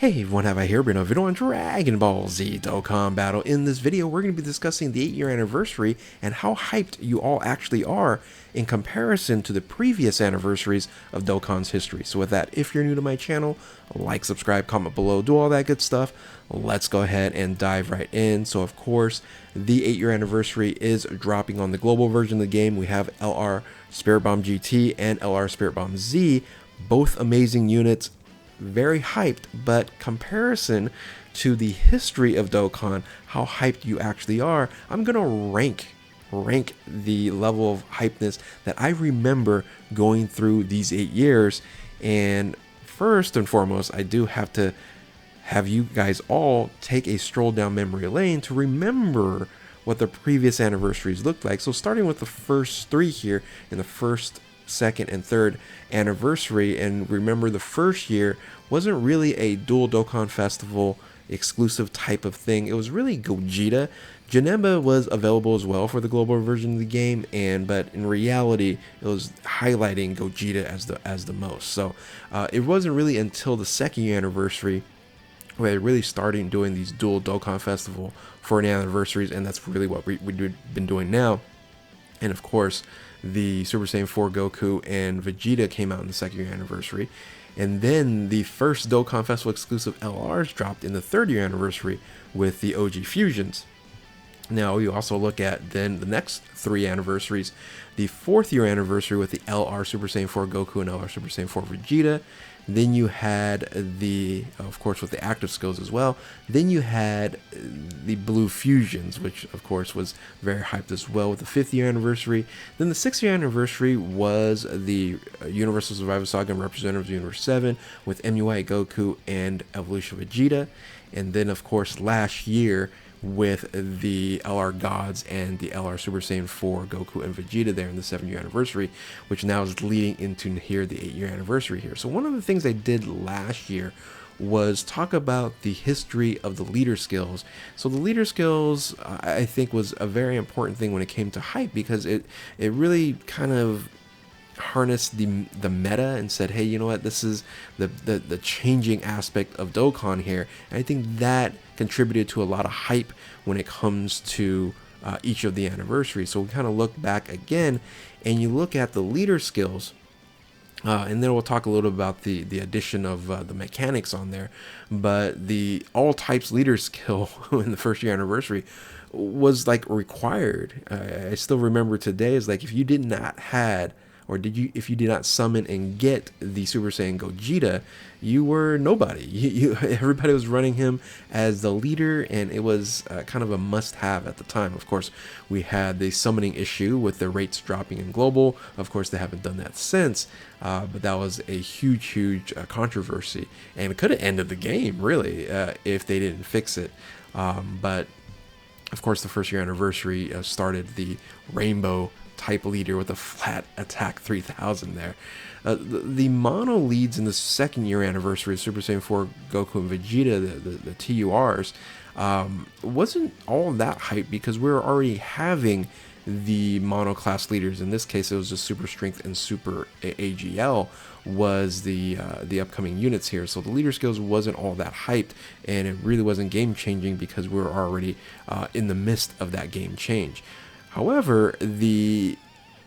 Hey everyone, have I here been a video on Dragon Ball Z Dokkan Battle. In this video, we're going to be discussing the 8-year anniversary and how hyped you all actually are in comparison to the previous anniversaries of Dokkan's history. So with that, if you're new to my channel, like, subscribe, comment below, do all that good stuff. Let's go ahead and dive right in. So of course, the 8-year anniversary is dropping on the global version of the game. We have LR Spirit Bomb GT and LR Spirit Bomb Z, both amazing units. Very hyped, but comparison to the history of Dokkan, how hyped you actually are, I'm gonna rank the level of hypeness that I remember going through these 8 years. And first and foremost, I do have to have you guys all take a stroll down memory lane to remember what the previous anniversaries looked like. So starting with the first 3 here in the first, second, and third anniversary, and remember the first year wasn't really a dual Dokkan Festival exclusive type of thing. It was really Gogeta. Janemba was available as well for the global version of the game, but in reality it was highlighting Gogeta as the most. So it wasn't really until the second year anniversary where they really started doing these dual Dokkan Festival 40 anniversaries, and that's really what we've been doing now. And of course, the Super Saiyan 4 Goku and Vegeta came out in the second year anniversary. And then the first Dokkan Festival exclusive LRs dropped in the third year anniversary with the OG Fusions. Now you also look at then the next 3 anniversaries, the fourth year anniversary with the LR Super Saiyan 4 Goku and LR Super Saiyan 4 Vegeta. Then you had the, of course, with the active skills as well. Then you had the Blue Fusions, which of course was very hyped as well with the 5th year anniversary. Then the 6th year anniversary was the Universal Survival Saga and Representatives Universe 7 with MUI Goku and Evolution Vegeta. And then of course last year with the LR Gods and the LR Super Saiyan 4 Goku and Vegeta there in the 7th year anniversary, which now is leading into here the 8 year anniversary here. So one of the things I did last year was talk about the history of the leader skills. So the leader skills I think was a very important thing when it came to hype, because it really kind of harnessed the meta and said, hey, you know what, this is the changing aspect of Dokkan here. And I think that contributed to a lot of hype when it comes to each of the anniversaries. So we kind of look back again and you look at the leader skills, and then we'll talk a little about the addition of the mechanics on there. But the all types leader skill in the first year anniversary was like required. I still remember today is like, if you did not had, or if you did not summon and get the Super Saiyan Gogeta, you were nobody. Everybody was running him as the leader, and it was kind of a must-have at the time. Of course, we had the summoning issue with the rates dropping in global. Of course, they haven't done that since, but that was a huge controversy, and it could have ended the game, really, if they didn't fix it. But, of course, the first year anniversary started the Rainbow type leader with a flat attack 3000 there. The mono leads in the second year anniversary of Super Saiyan 4 Goku and Vegeta, the TURs, wasn't all that hype because we were already having the mono class leaders. In this case, it was just Super Strength and Super AGL was the upcoming units here. So the leader skills wasn't all that hyped, and it really wasn't game changing because we were already in the midst of that game change. However, the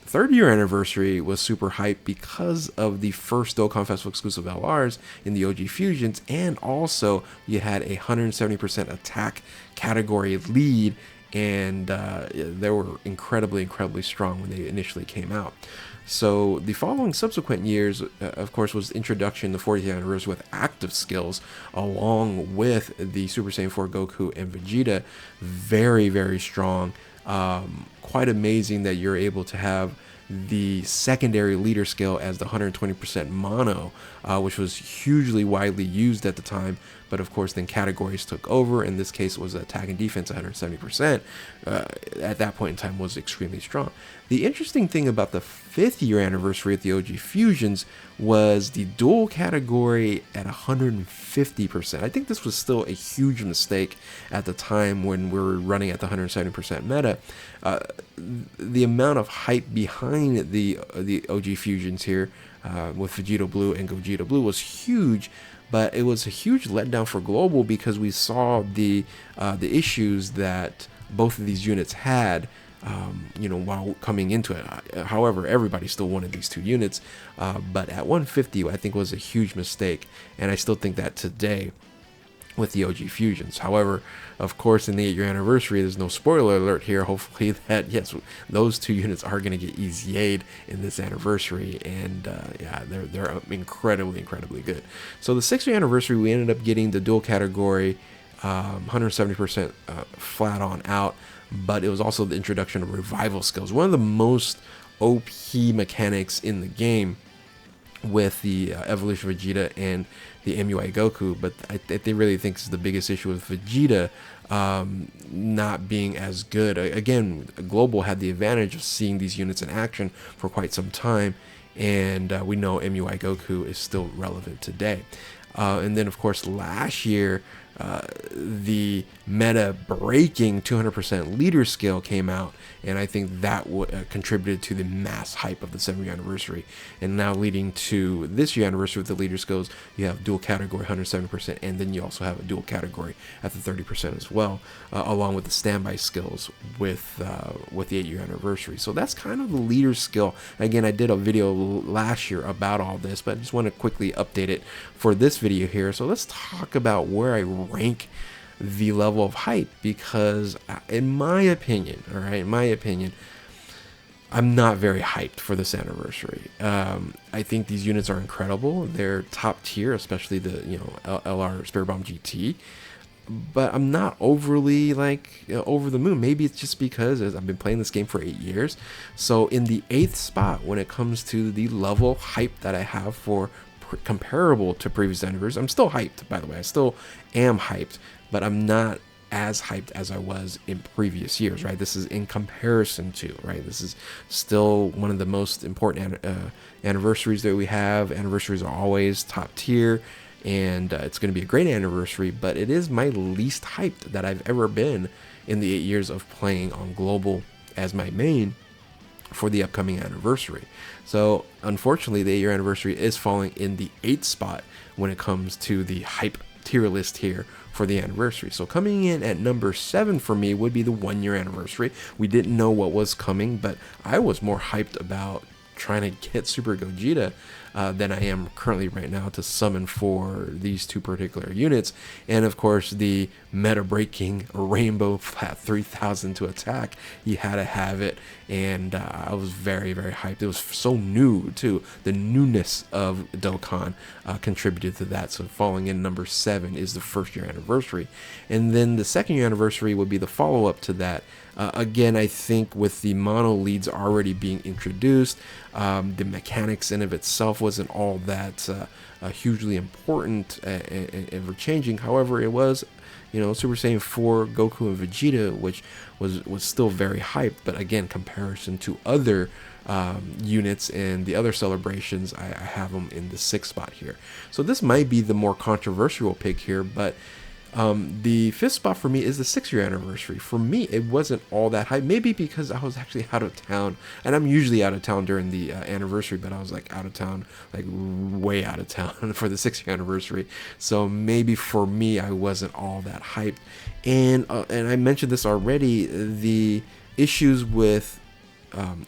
third year anniversary was super hyped because of the first Dokkan Festival exclusive LRs in the OG Fusions, and also you had a 170% attack category lead, and they were incredibly strong when they initially came out. So the following subsequent years, of course, was introduction, the 40th anniversary with active skills, along with the Super Saiyan 4 Goku and Vegeta. Very strong. Quite amazing that you're able to have the secondary leader skill as the 120% mono, which was hugely widely used at the time. But of course, then categories took over. In this case, it was attack and defense 170%. At that point in time, was extremely strong. The interesting thing about the 5th year anniversary at the OG Fusions was the dual category at 150%. I think this was still a huge mistake at the time when we were running at the 170% meta. The amount of hype behind the OG Fusions here with Vegeta Blue and Gogeta Blue was huge, but it was a huge letdown for global because we saw the issues that both of these units had, you know, while coming into it. However, everybody still wanted these 2 units, but at 150, I think was a huge mistake, and I still think that today with the OG fusions. However, of course, in the 8-year anniversary, there's no spoiler alert here. Hopefully that, yes, those 2 units are going to get EZA'd in this anniversary, and yeah, they're incredibly good. So the 6-year anniversary, we ended up getting the dual category 170% flat on out, but it was also the introduction of revival skills, one of the most OP mechanics in the game, with the evolution of Vegeta and the MUI Goku. But I really think this is the biggest issue with Vegeta not being as good. Again, Global had the advantage of seeing these units in action for quite some time, and we know MUI Goku is still relevant today. And then, of course, last year, the meta breaking 200% leader skill came out, and I think that contributed to the mass hype of the 7-year anniversary. And now leading to this year anniversary with the leader skills, you have dual category 170%, and then you also have a dual category at the 30% as well, along with the standby skills with the 8-year anniversary. So that's kind of the leader skill. Again, I did a video last year about all this, but I just want to quickly update it for this video here. So let's talk about where I rank the level of hype, because in my opinion, I'm not very hyped for this anniversary. I think these units are incredible. They're top tier, especially the LR Spirit Bomb GT. But I'm not overly over the moon. Maybe it's just because I've been playing this game for 8 years. So in the 8th spot when it comes to the level of hype that I have for comparable to previous anniversaries, I'm still hyped, by the way. I still am hyped, but I'm not as hyped as I was in previous years, right? This is in comparison to, right? This is still one of the most important anniversaries that we have. Anniversaries are always top tier, and it's going to be a great anniversary, but it is my least hyped that I've ever been in the 8 years of playing on Global as my main for the upcoming anniversary. So unfortunately, the 8-year anniversary is falling in the 8th spot when it comes to the hype tier list here for the anniversary. So coming in at number 7 for me would be the 1-year anniversary. We didn't know what was coming, but I was more hyped about trying to get Super Gogeta than I am currently right now to summon for these 2 particular units. And of course, the meta breaking Rainbow Flat 3000 to attack, you had to have it, and I was very hyped. It was so new too. The newness of Dokkan contributed to that. So falling in number 7 is the 1st-year anniversary, and then the 2nd-year anniversary would be the follow-up to that. Again, I think with the mono leads already being introduced, the mechanics in of itself wasn't all that hugely important and ever changing. However, it was, Super Saiyan 4 Goku and Vegeta, which was still very hyped. But again, comparison to other units and the other celebrations, I have them in the 6th spot here. So this might be the more controversial pick here, but the 5th spot for me is the 6-year anniversary. For me, it wasn't all that high. Maybe because I was actually out of town, and I'm usually out of town during the anniversary, but I was out of town, way out of town for the 6-year anniversary. So maybe for me, I wasn't all that hyped. And I mentioned this already, the issues with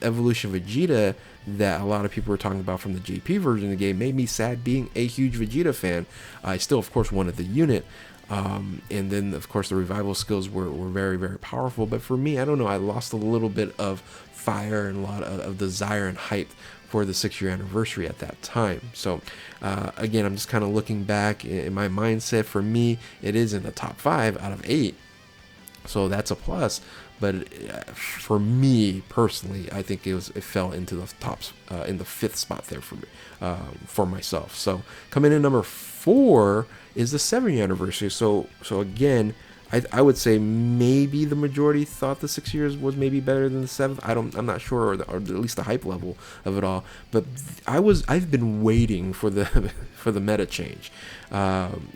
Evolution Vegeta that a lot of people were talking about from the JP version of the game made me sad, being a huge Vegeta fan. I still, of course, wanted the unit. And then, of course, the revival skills were very powerful. But for me, I don't know, I lost a little bit of fire and a lot of desire and hype for the 6-year anniversary at that time. So, again, I'm just kind of looking back in my mindset. For me, it is in the top 5 out of 8. So that's a plus. But for me personally, I think it fell into the tops in the 5th spot there for me, for myself. So coming in number 4 is the 7-year anniversary. So again, I would say maybe the majority thought the 6 years was maybe better than the 7th. I'm not sure, or at least the hype level of it all. But I've been waiting for the for the meta change.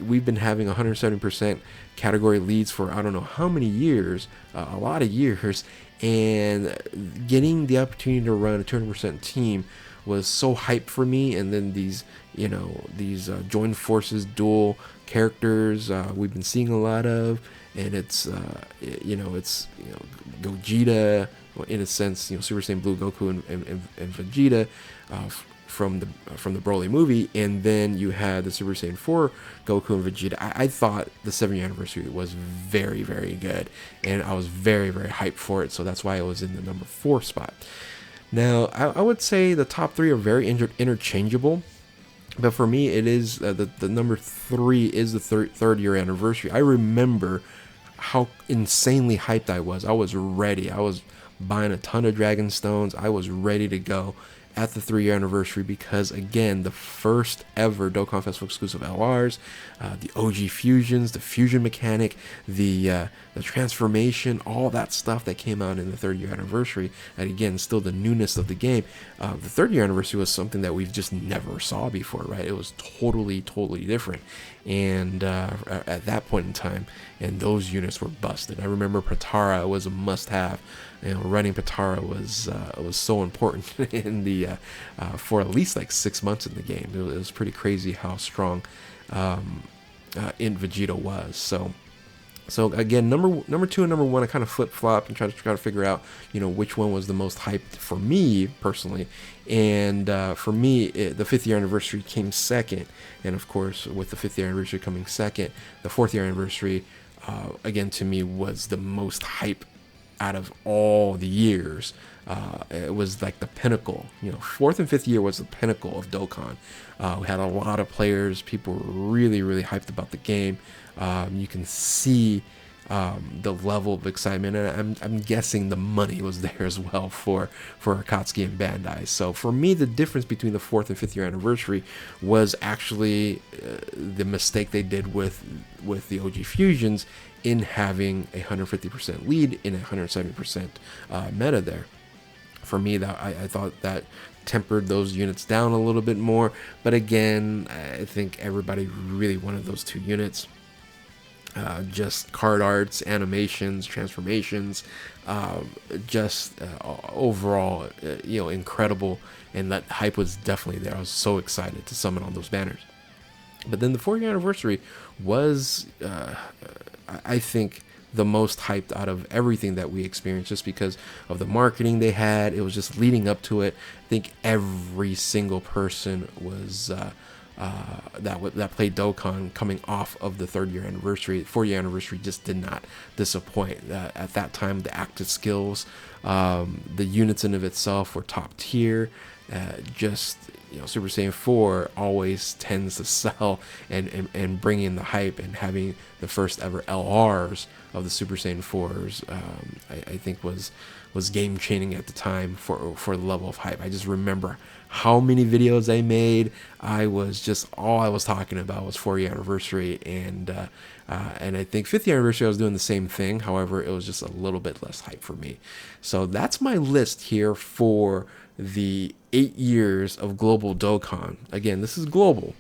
We've been having 170% category leads for I don't know how many years, a lot of years, and getting the opportunity to run a 200% team was so hype for me. And then these, these joined forces dual characters we've been seeing a lot of, and it's Gogeta, in a sense, Super Saiyan Blue Goku and Vegeta from the Broly movie, and then you had the Super Saiyan 4 Goku and Vegeta. I thought the 7th anniversary was very, very good, and I was very, very hyped for it, so that's why it was in the number 4 spot. Now, I would say the top 3 are very interchangeable, but for me, it is the number 3 is the third year anniversary. I remember how insanely hyped I was. I was ready. I was buying a ton of Dragon Stones. I was ready to go at the 3-year anniversary because, again, the first ever Dokkan Festival exclusive LRs, the OG fusions, the fusion mechanic, the transformation, all that stuff that came out in the 3rd-year anniversary, and again, still the newness of the game. The 3rd-year anniversary was something that we've just never saw before, right? It was totally different, and at that point in time, and those units were busted. I remember Patara was a must-have. Running Patara was so important in the for at least like 6 months in the game. It was pretty crazy how strong in Vegeta was. So again, number 2 and number 1, I kind of flip-flopped and tried to figure out, which one was the most hyped for me personally. And for me, the 5th year anniversary came second. And of course, with the 5th year anniversary coming second, the 4th year anniversary, again, to me, was the most hype out of all the years. It was like the pinnacle. 4th and 5th year was the pinnacle of Dokkan. We had a lot of players. People were really, really hyped about the game. You can see the level of excitement, and I'm guessing the money was there as well for Akatsuki and Bandai. So for me, the difference between the 4th and 5th year anniversary was actually the mistake they did with the OG fusions in having a 150% lead in a 170% meta there. For me, that I thought that tempered those units down a little bit more, but again, I think everybody really wanted those 2 units. Just card arts, animations, transformations, overall, incredible, and that hype was definitely there. I was so excited to summon on those banners. But then the 4th anniversary was, I think, the most hyped out of everything that we experienced, just because of the marketing they had. It was just leading up to it. I think every single person was that played Dokkan coming off of the 3rd year anniversary. 4th year anniversary just did not disappoint. At that time, the active skills, the units in of itself were top tier. Super Saiyan 4 always tends to sell and bring in the hype, and having the first ever LRs of the Super Saiyan 4s, I think was game changing at the time for the level of hype. I just remember how many videos I made. All I was talking about was 4th year anniversary, and I think 5th year anniversary I was doing the same thing. However, it was just a little bit less hype for me. So that's my list here for the 8 years of global Dokkan. Again, this is global,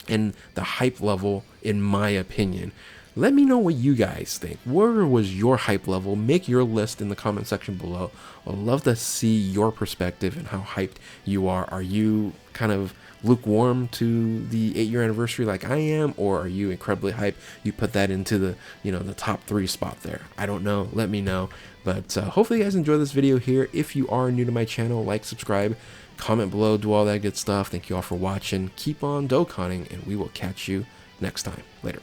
and the hype level, in my opinion. Let me know what you guys think. Where was your hype level? Make your list in the comment section below. I'd love to see your perspective and how hyped you are. Are you kind of lukewarm to the 8 year anniversary like I am, or are you incredibly hyped? You put that into the the top 3 spot there. I don't know. Let me know. But hopefully you guys enjoy this video here. If you are new to my channel, like, subscribe, comment below, do all that good stuff. Thank you all for watching. Keep on Dokkaning, and we will catch you next time. Later.